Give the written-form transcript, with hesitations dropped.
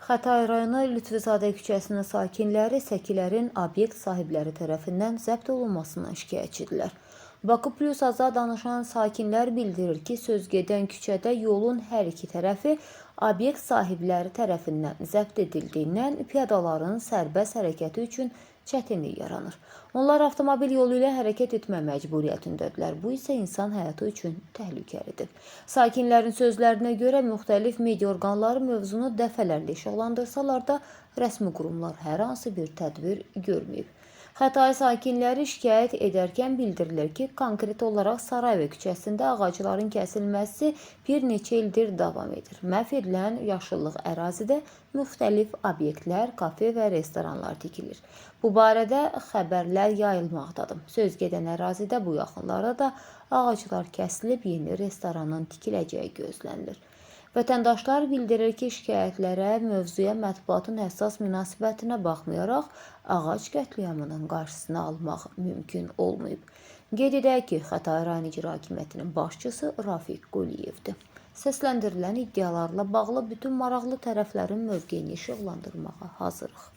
Xətai rayonu Lütfüzadə küçəsinin sakinləri səkilərin obyekt sahibləri tərəfindən zəbt olunmasından şikayətçidirlər. Bakı Plus Aza danışan sakinlər bildirir ki, sözgedən küçədə yolun hər iki tərəfi obyekt sahibləri tərəfindən zəbt edildiyindən piyadaların sərbəst hərəkəti üçün çətinlik yaranır. Onlar avtomobil yolu ilə hərəkət etmə məcburiyyətindədirlər. Bu isə insan həyatı üçün təhlükəlidir. Sakinlərin sözlərinə görə müxtəlif media orqanları mövzunu dəfələrlə işıqlandırsalar da rəsmi qurumlar hər hansı bir tədbir görməyib. Xətai sakinləri şikayət edərkən bildirilir ki, konkret olaraq Sarayeva küçəsində ağacların kəsilməsi bir neçə ildir davam edir. Məhv edilən yaşıllıq ərazidə müxtəlif obyektlər, kafe və restoranlar tikilir. Bu barədə xəbərlər yayılmaqdadır. Sözgedən ərazidə bu yaxınlarda da ağaclar kəsilib yeni restoranın tikiləcəyi gözlənilir. Vətəndaşlar bildirir ki, şikayətlərə, mövzuya mətbuatın həssas münasibətinə baxmayaraq ağac qətliamının qarşısını almaq mümkün olmayıb. Qeyd edək ki, Xətai rayon İcra Hakimiyyətinin başçısı Rafiq Quliyevdir. Səsləndirilən iddialarla bağlı bütün maraqlı tərəflərin mövqeyini işıqlandırmağa hazırıq.